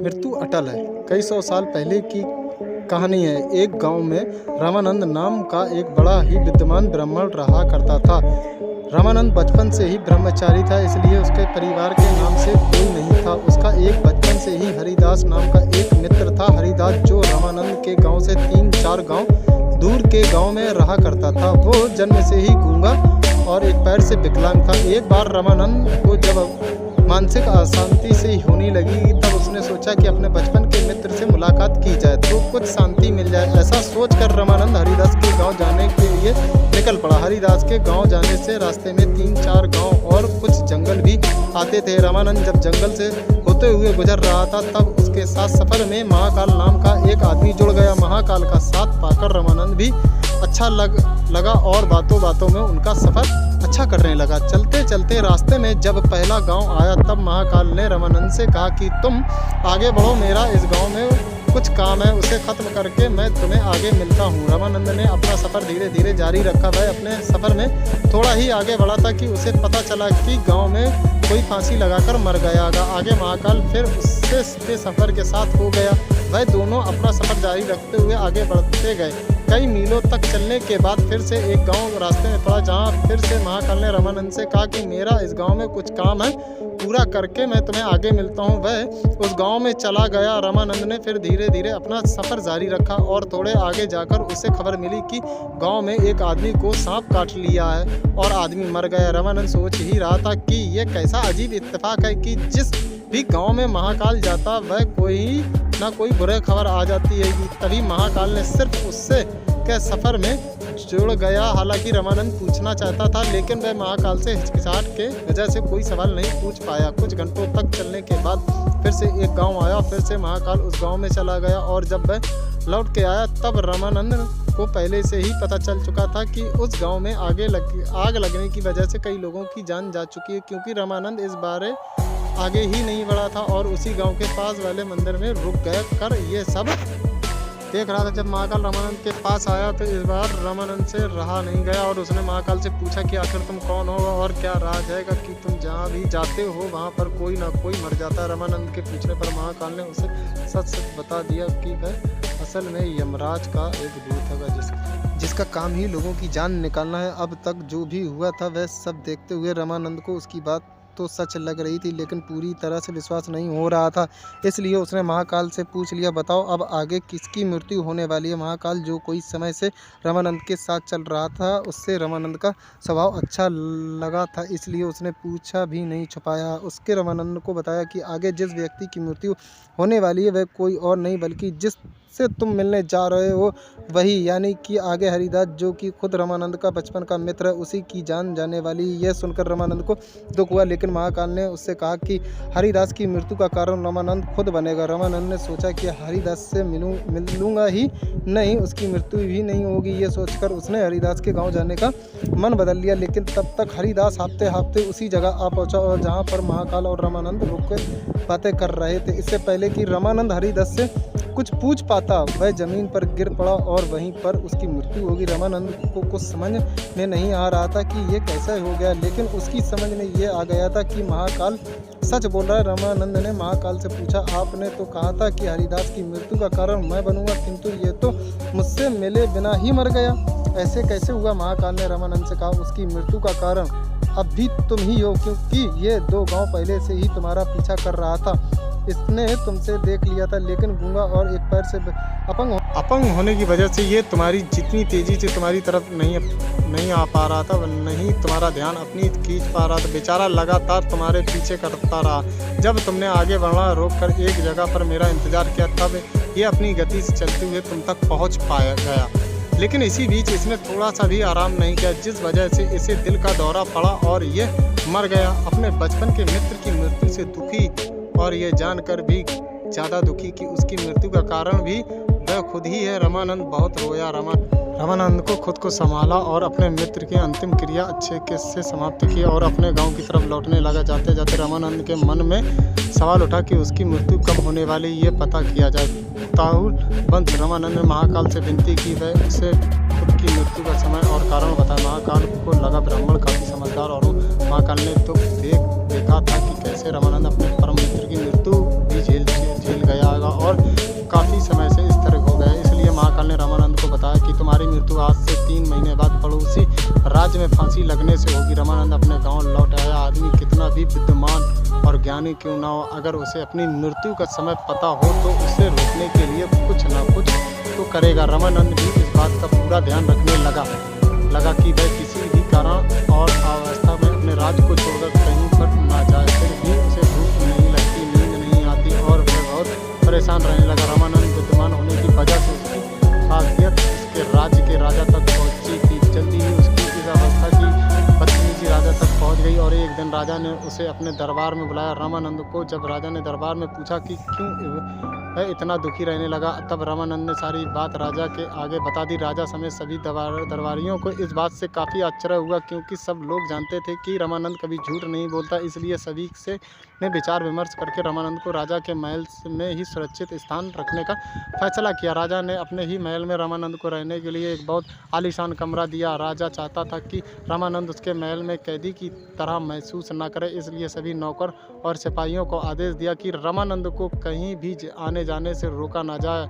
मृत्यु अटल है। कई सौ साल पहले की कहानी है। एक गांव में रामानंद नाम का एक बड़ा ही विद्वान ब्राह्मण रहा करता था। रामानंद बचपन से ही ब्रह्मचारी था, इसलिए उसके परिवार के नाम से कोई नहीं था। उसका एक बचपन से ही हरिदास नाम का एक मित्र था। हरिदास जो रामानंद के गांव से 3-4 गांव दूर के गांव में रहा करता था। वो जन्म से ही गूंगा और एक पैर से विकलांग था। एक बार रामानंद को जब मानसिक अशांति से होने लगी, तब उसने सोचा कि अपने बचपन के मित्र से मुलाकात की जाए तो कुछ शांति मिल जाए। ऐसा सोचकर रामानंद हरिदास के गांव जाने के लिए निकल पड़ा। हरिदास के गांव जाने से रास्ते में 3-4 गांव और कुछ जंगल भी आते थे। रामानंद जब जंगल से होते हुए गुजर रहा था, तब उसके साथ सफर में महाकाल नाम का एक आदमी जुड़ गया। महाकाल का साथ पाकर रामानंद भी अच्छा लगा और बातों बातों में उनका सफर अच्छा करने लगा। चलते चलते रास्ते में जब पहला गांव आया, तब महाकाल ने रामानंद से कहा कि तुम आगे बढ़ो, मेरा इस गांव में कुछ काम है, उसे खत्म करके मैं तुम्हें आगे मिलता हूँ। रामानंद ने अपना सफ़र धीरे धीरे जारी रखा। वह अपने सफ़र में थोड़ा ही आगे बढ़ा था कि उसे पता चला कि गांव में कोई फांसी लगाकर मर गया। आगे महाकाल फिर उससे सीधे सफ़र के साथ हो गया। वह दोनों अपना सफ़र जारी रखते हुए आगे बढ़ते गए। कई मीलों तक चलने के बाद फिर से एक गांव रास्ते में पड़ा, जहां फिर से महाकाल ने रामानंद से कहा कि मेरा इस गांव में कुछ काम है, पूरा करके मैं तुम्हें आगे मिलता हूं। वह उस गांव में चला गया। रामानंद ने फिर धीरे धीरे अपना सफ़र जारी रखा और थोड़े आगे जाकर उसे खबर मिली कि गांव में एक आदमी को सांप काट लिया है और आदमी मर गया। रामानंद सोच ही रहा था कि यह कैसा अजीब इत्तेफाक है कि जिस भी गांव में महाकाल जाता वह कोई ना कोई बुरी खबर आ जाती है। तभी महाकाल ने सिर्फ उससे के सफ़र में जुड़ गया। हालांकि रामानंद पूछना चाहता था, लेकिन वह महाकाल से हिचकिचाहट के वजह से कोई सवाल नहीं पूछ पाया। कुछ घंटों तक चलने के बाद फिर से एक गांव आया। फिर से महाकाल उस गांव में चला गया और जब वह लौट के आया, तब रामानंद को पहले से ही पता चल चुका था कि उस गांव में आग लगने की वजह से कई लोगों की जान जा चुकी है, क्योंकि रामानंद इस बारे आगे ही नहीं बढ़ा था और उसी गांव के पास वाले मंदिर में रुक गया कर ये सब देख रहा था। जब महाकाल रामानंद के पास आया तो इस बार रामानंद से रहा नहीं गया और उसने महाकाल से पूछा कि आखिर तुम कौन हो और क्या राज है कि तुम जहाँ भी जाते हो वहाँ पर कोई ना कोई मर जाता है। रामानंद के पूछने पर महाकाल ने उसे सच सच बता दिया कि वह असल में यमराज का एक दूत है, जिसका काम ही लोगों की जान निकालना है। अब तक जो भी हुआ था वह सब देखते हुए रामानंद को उसकी बात तो सच लग रही थी, लेकिन पूरी तरह से विश्वास नहीं हो रहा था। इसलिए उसने महाकाल से पूछ लिया, बताओ अब आगे किसकी मृत्यु होने वाली है। महाकाल जो कोई समय से रामानंद के साथ चल रहा था, उससे रामानंद का स्वभाव अच्छा लगा था, इसलिए उसने पूछा भी नहीं छुपाया। उसके रामानंद को बताया कि आगे जिस व्यक्ति की मृत्यु होने वाली है वह कोई और नहीं बल्कि जिससे तुम मिलने जा रहे हो वही, यानी कि आगे हरिदास जो कि खुद रामानंद का बचपन का मित्र है, उसी की जान जाने वाली। यह सुनकर रामानंद को दुख हुआ, लेकिन महाकाल ने उससे कहा कि हरिदास की मृत्यु का कारण रामानंद खुद बनेगा। रामानंद ने सोचा कि हरिदास से मिलूंगा ही नहीं, उसकी मृत्यु भी नहीं होगी। ये सोचकर उसने हरिदास के गांव जाने का मन बदल लिया, लेकिन तब तक हरिदास हाँफते हाँफते उसी जगह आ पहुंचा और जहां पर महाकाल और रामानंद रुक कर बातें कर रहे थे। इससे पहले कि रामानंद हरिदास से कुछ पूछ पाता, वह जमीन पर गिर पड़ा और वहीं पर उसकी मृत्यु होगी। रामानंद को कुछ समझ में नहीं आ रहा था कि ये कैसे हो गया, लेकिन उसकी समझ में ये आ गया था कि महाकाल सच बोल रहा है। रामानंद ने महाकाल से पूछा, आपने तो कहा था कि हरिदास की मृत्यु का कारण मैं बनूंगा, किंतु ये तो मुझसे मिले बिना ही मर गया, ऐसे कैसे हुआ। महाकाल ने रामानंद से कहा, उसकी मृत्यु का कारण अब भी तुम ही हो, क्योंकि ये 2 गांव पहले से ही तुम्हारा पीछा कर रहा था। इसने तुमसे देख लिया था, लेकिन गूंगा और एक पैर से अपंग होने की वजह से ये तुम्हारी जितनी तेजी से तुम्हारी तरफ नहीं आ पा रहा था, नहीं तुम्हारा ध्यान अपनी खींच पा रहा था। बेचारा लगातार तुम्हारे पीछे करता रहा। जब तुमने आगे बढ़ना रोक कर एक जगह पर मेरा इंतजार किया, तब ये अपनी गति से चलते हुए तुम तक पहुँच पाया गया, लेकिन इसी बीच इसने थोड़ा सा भी आराम नहीं किया, जिस वजह से इसे दिल का दौरा पड़ा और ये मर गया। अपने बचपन के मित्र की मृत्यु से दुखी और ये जानकर भी ज़्यादा दुखी कि उसकी मृत्यु का कारण भी वह खुद ही है। रामानंद बहुत रोया। रामानंद को खुद को संभाला और अपने मित्र की अंतिम क्रिया अच्छे से समाप्त की और अपने गांव की तरफ लौटने लगा। जाते जाते रामानंद के मन में सवाल उठा कि उसकी मृत्यु कब होने वाली, ये पता किया जाए। ताहुल बंद रामानंद ने महाकाल से विनती की, वह उसे खुद की मृत्यु का समय और कारण बताया। महाकाल को लगा ब्राह्मण काफ़ी समझदार और महाकाल ने तो देखा था कि कैसे रामानंद अपने परम मित्र की मृत्यु भी झेल गया 3 महीने बाद पड़ोसी राज्य में फांसी लगने से होगी। रामानंद अपने गांव लौट आया। आदमी कितना भी विद्वान और ज्ञानी क्यों ना हो, अगर उसे अपनी मृत्यु का समय पता हो तो उसे रोकने के लिए कुछ ना कुछ तो करेगा। रामानंद भी इस बात का पूरा ध्यान रखने लगा कि वह किसी भी कारण और अवस्था में अपने राज्य को छोड़कर कहीं पर ना जाए। फिर भी उसे भूख नहीं लगती, नींद नहीं आती और वह बहुत परेशान रहने लगा। रामानंद विद्वान होने की वजह से उसकी खासियत उसके राज्य के राजा तक पहुंची थी। जल्दी ही उसकी इस अवस्था की बदतमीजी राजा तक पहुंच गई और एक दिन राजा ने उसे अपने दरबार में बुलाया। रामानंद को जब राजा ने दरबार में पूछा कि क्यों वह इतना दुखी रहने लगा, तब रामानंद ने सारी बात राजा के आगे बता दी। राजा समेत सभी दरबारियों को इस बात से काफ़ी आश्चर्य हुआ, क्योंकि सब लोग जानते थे कि रामानंद कभी झूठ नहीं बोलता। इसलिए सभी से ने विचार विमर्श करके रामानंद को राजा के महल में ही सुरक्षित स्थान रखने का फैसला किया। राजा ने अपने ही महल में रामानंद को रहने के लिए एक बहुत आलीशान कमरा दिया। राजा चाहता था कि रामानंद उसके महल में कैदी की तरह महसूस न करे, इसलिए सभी नौकर और सिपाहियों को आदेश दिया कि रामानंद को कहीं भी आने जाने से रोका ना जाए।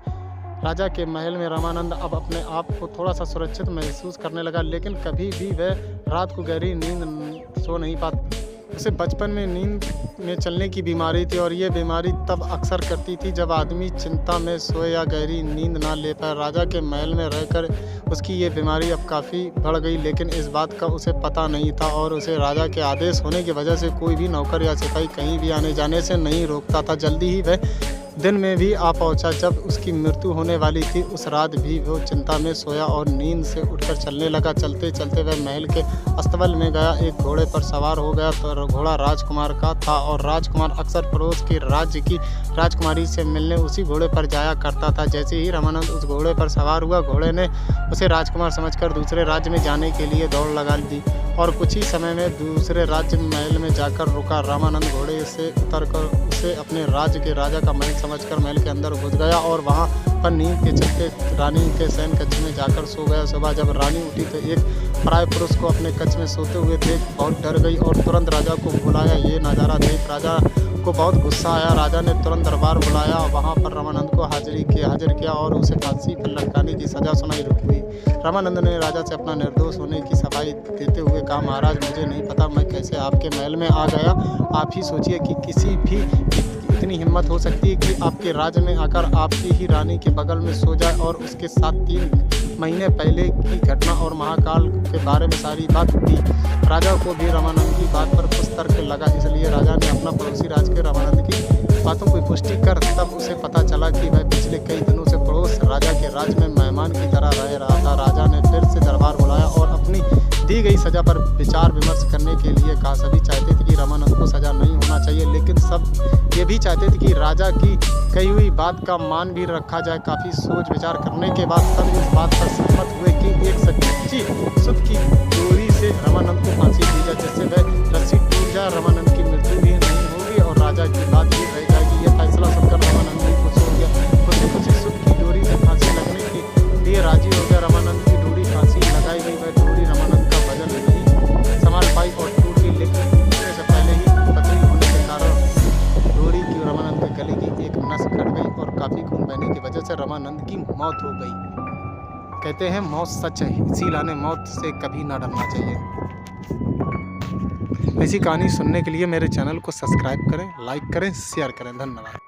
राजा के महल में रामानंद अब अपने आप को थोड़ा सा सुरक्षित महसूस करने लगा, लेकिन कभी भी वह रात को गहरी नींद सो नहीं पाता। उसे बचपन में नींद में चलने की बीमारी थी और ये बीमारी तब अक्सर करती थी जब आदमी चिंता में सोए या गहरी नींद ना ले पाए। राजा के महल में रहकर उसकी ये बीमारी अब काफ़ी बढ़ गई, लेकिन इस बात का उसे पता नहीं था और उसे राजा के आदेश होने की वजह से कोई भी नौकर या सिपाही कहीं भी आने जाने से नहीं रोकता था। जल्दी ही वह दिन में भी आ पहुंचा जब उसकी मृत्यु होने वाली थी। उस रात भी वो चिंता में सोया और नींद से उठकर चलने लगा। चलते चलते वह महल के अस्तबल में गया। एक घोड़े पर सवार हो गया तो घोड़ा राजकुमार का था और राजकुमार अक्सर पड़ोस के राज्य की राजकुमारी से मिलने उसी घोड़े पर जाया करता था। जैसे ही रामानंद उस घोड़े पर सवार हुआ, घोड़े ने उसे राजकुमार समझकर दूसरे राज्य में जाने के लिए दौड़ लगा दी और कुछ ही समय में दूसरे राज्य महल में जाकर रुका। रामानंद घोड़े से उतरकर उसे अपने राज्य के राजा का महल समझकर महल के अंदर घुस गया और वहां पर नींद के चलते रानी के शयन कक्ष में जाकर सो गया। सुबह जब रानी उठी तो एक पराये पुरुष को अपने कक्ष में सोते हुए देख बहुत डर गई और तुरंत राजा को बुलाया। ये नज़ारा देख राजा को बहुत गुस्सा आया। राजा ने तुरंत दरबार बुलाया और वहाँ पर रामानंद को हाजिर किया और उसे फांसी पर लटकाने की सजा सुनाई हुई। रामानंद ने राजा से अपना निर्दोष होने की सफाई देते हुए कहा, महाराज मुझे नहीं पता मैं कैसे आपके महल में आ गया। आप ही सोचिए कि किसी भी इतनी हिम्मत हो सकती है कि आपके राज्य में आकर आपकी ही रानी के बगल में सो जाए और उसके साथ 3 महीने पहले की घटना और महाकाल के बारे में सारी बात दी। राजा को भी रामानंद की बात पर कुछ तर्क लगा, इसलिए राजा ने अपना पड़ोसी राज्य के रामानंद की बातों की पुष्टि कर तब उसे पता चला कि वह पिछले कई दिनों से पड़ोस राजा के राज्य में मेहमान की तरह रह रहा था। राजा ने फिर से दरबार बुलाया और अपनी दी गई सजा पर विचार विमर्श करने के लिए कहा। सभी चाहते थे कि रामानंद को सजा नहीं होना चाहिए, लेकिन सब ये भी चाहते थे कि राजा की कही हुई बात का मान भी रखा जाए। काफ़ी सोच विचार करने के बाद सब इस बात पर सहमत हुए कि एक सच्ची सुत की डोरी से रामानंद को फांसी दी जाए, जिससे वह रस्सी टूट जाए, रामानंद की मृत्यु भी नहीं होगी और राजा की बात भी रह जाएगी। यह फैसला सुनकर रामानंद भी खुश हो गया। खुशी सुत की डोरी से फांसी लगने के लिए राजी हो गया। रामानंद की डोरी फांसी लगाई गई। वह डोरी रामानंद का वजन नहीं संभाल पाई और टूट गई, लेकिन टूटने से पहले ही पतली होने के कारण डोरी की रामानंद के गले की एक नस कट गई और काफ़ी खून बहने की वजह से रामानंद की मौत हो गई। कहते हैं मौत सच है, इसीलिए मौत से कभी ना डरना चाहिए। ऐसी कहानी सुनने के लिए मेरे चैनल को सब्सक्राइब करें, लाइक करें, शेयर करें। धन्यवाद।